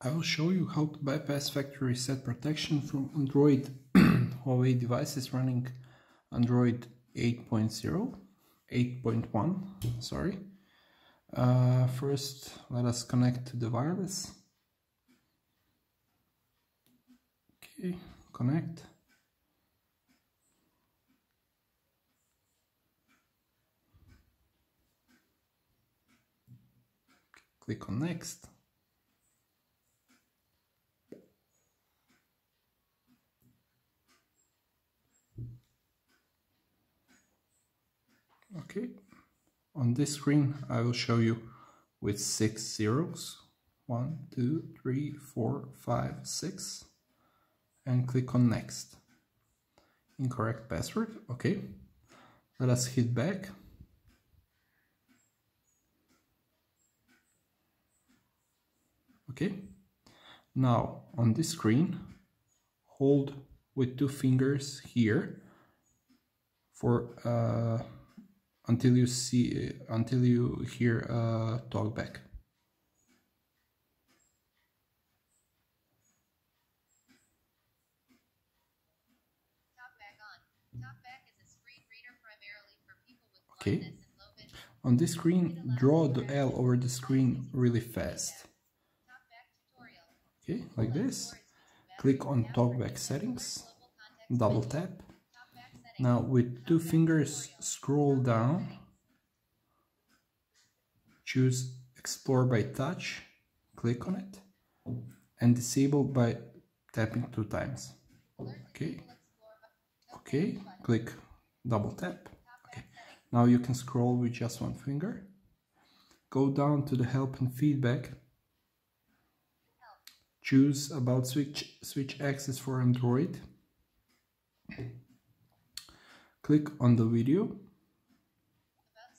I will show you how to bypass factory reset protection from Android Huawei devices running Android 8.0, 8.1, sorry. First, let us connect to the wireless. Okay, connect. Click on next. Okay, on this screen I will show you with 6 zeros, 1, 2, 3, 4, 5, 6, and click on next. Incorrect password. Okay, let us hit back. Okay, now on this screen hold with 2 fingers here for until you hear talkback. Talkback is a screen reader primarily for people with Okay, blindness and low vision. on this screen draw the L over the screen really fast. Okay, like this. Click on talkback settings, double tap. Now with 2 fingers scroll down, choose explore by touch, click on it, and disable by tapping 2 times. Okay, okay, click double tap. Okay, now you can scroll with just 1 finger. Go down to the help and feedback. Choose about switch access for Android. Click on the video. About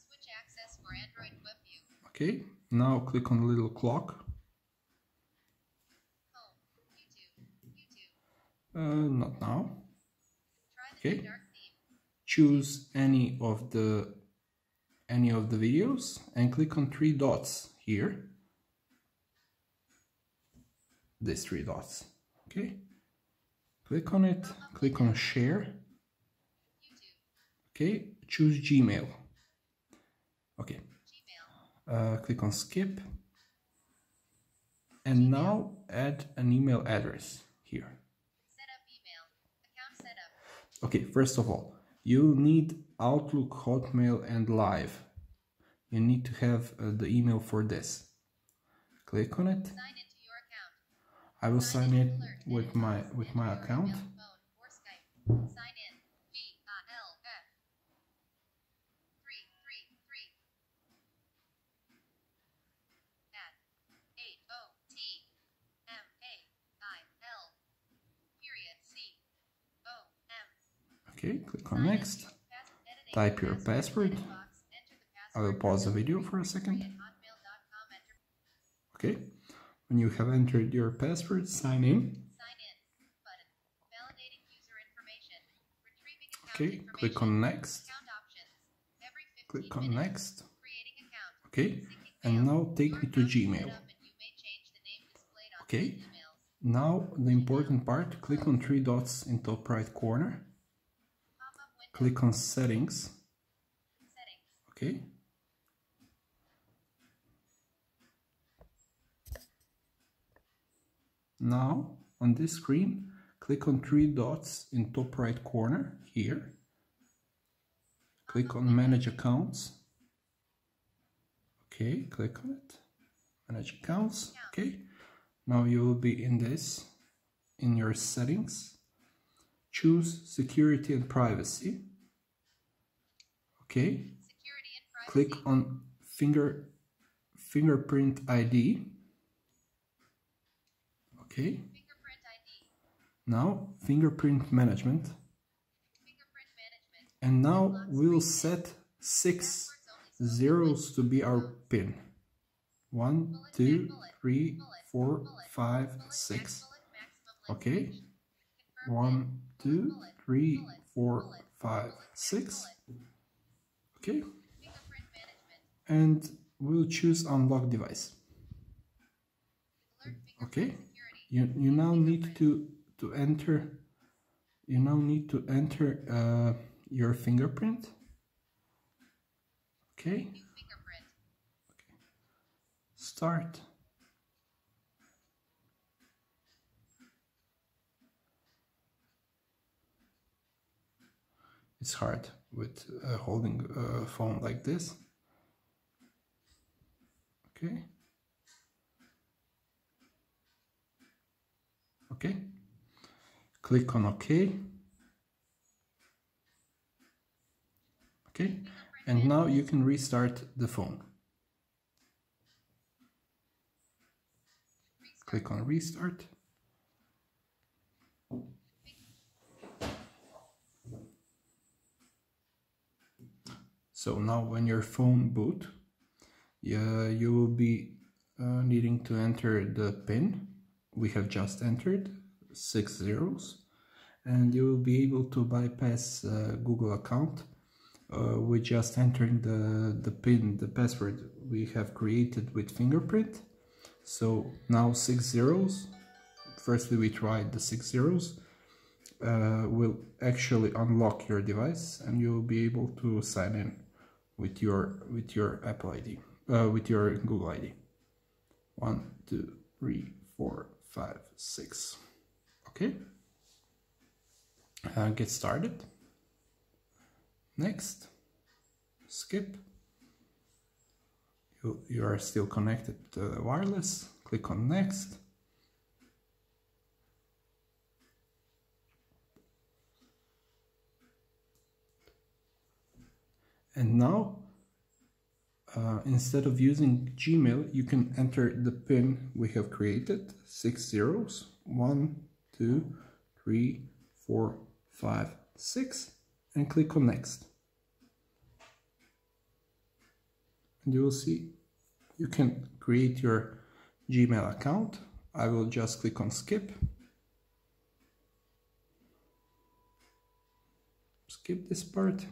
switch access for Android web view. Okay, now click on the little clock. Home, YouTube. Not now. Try the Okay, dark theme. choose any of the videos and click on 3 dots here. These 3 dots. Okay, click on it. Click on share. Okay, choose Gmail. Okay, click on skip, and now add an email address here. Set up email. Account setup. Okay, first of all, you need Outlook, Hotmail, and Live. You need to have the email for this. Click on it. Sign into your account. I will sign in with my account. Phone or Skype. Sign in. VALF 333 at 80TMAIL. Okay, click on next. Type your password. I will pause the video for a second. Okay, when you have entered your password, sign in. Sign in button. Validating user information. Retrieving account Okay, information. click on next. Account options. Every 15 Click on minutes. next. Creating account. Okay, and now take me to Gmail. Okay, now the important part. Click on 3 dots in top right corner. Click on settings. Okay. Now on this screen, click on 3 dots in top right corner here. Click on manage accounts. Okay, click on it. Manage accounts. Okay. Now you will be in your settings. Choose security and privacy. Okay. Click on fingerprint ID. Okay. Fingerprint ID. Now fingerprint management. And now we'll set 6 zeros to be our PIN. 1, 2, 3, 4, 5, 6. Okay. 1, 2, 3, 4, 5, 6. Okay. And we'll choose unlock device. Alert Okay, fingerprint security. you now need to enter. You now need to enter your fingerprint. Okay. New fingerprint. Start. It's hard with holding a phone like this. Okay. Okay. Click on OK. Okay. And now you can restart the phone. Click on Restart. So now when your phone boot, you will be needing to enter the PIN we have just entered, 6 zeros, and you will be able to bypass Google account with just entering the PIN, the password we have created with fingerprint. So now 6 zeros. Firstly, we tried the 6 zeros. Will actually unlock your device, and you will be able to sign in with your Apple ID, with your Google ID. 1, 2, 3, 4, 5, 6. Okay. Get started. Next. Skip. You are still connected to wireless. Click on Next. And now, instead of using Gmail, you can enter the PIN we have created, 6 zeros, 1, 2, 3, 4, 5, 6, and click on Next. And you will see you can create your Gmail account. I will just click on Skip. Skip this part.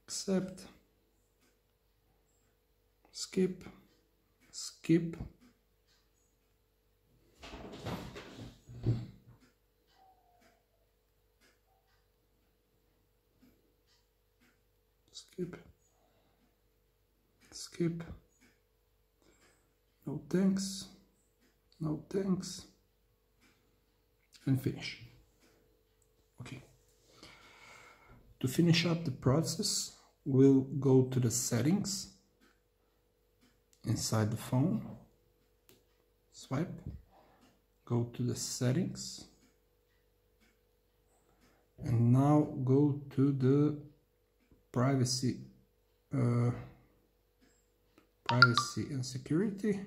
Accept. Skip. Skip. Skip. Skip. No thanks. No thanks. And finish. Okay. To finish up the process, we'll go to the settings inside the phone. Swipe. Go to the settings. And now go to the privacy and security.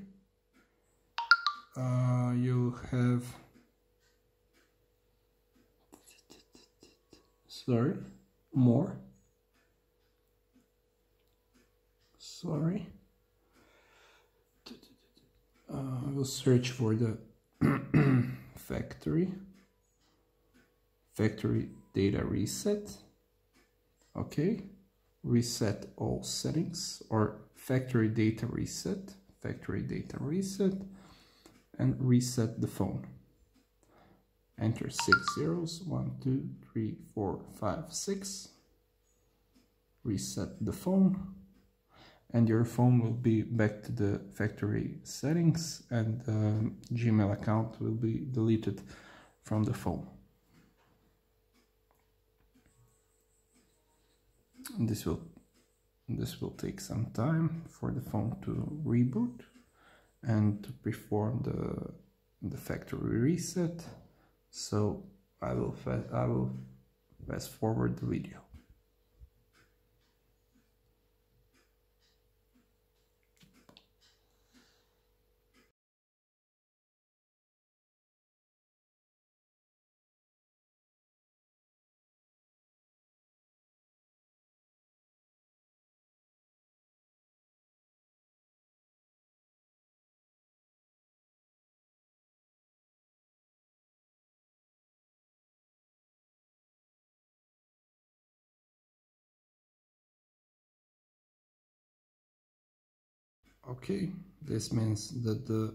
You have more. I will search for the factory data reset. Okay, reset all settings, or factory data reset, and reset the phone. Enter 6 zeros, 1, 2, 3, 4, 5, 6. Reset the phone, and your phone will be back to the factory settings, and the Gmail account will be deleted from the phone. And this will take some time for the phone to reboot and to perform the factory reset. So I will fast forward the video. Okay, this means that the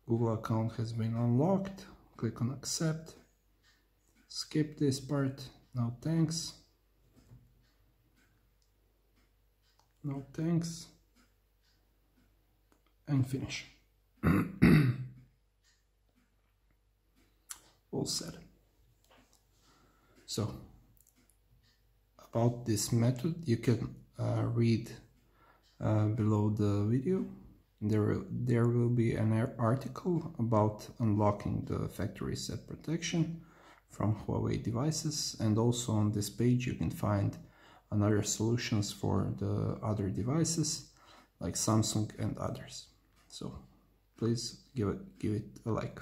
Google account has been unlocked. Click on accept. Skip this part. No thanks. No thanks. And finish. All set. So, about this method, you can read below the video. There will be an article about unlocking the factory set protection from Huawei devices, and also on this page you can find another solutions for the other devices like Samsung and others. So please give it a like.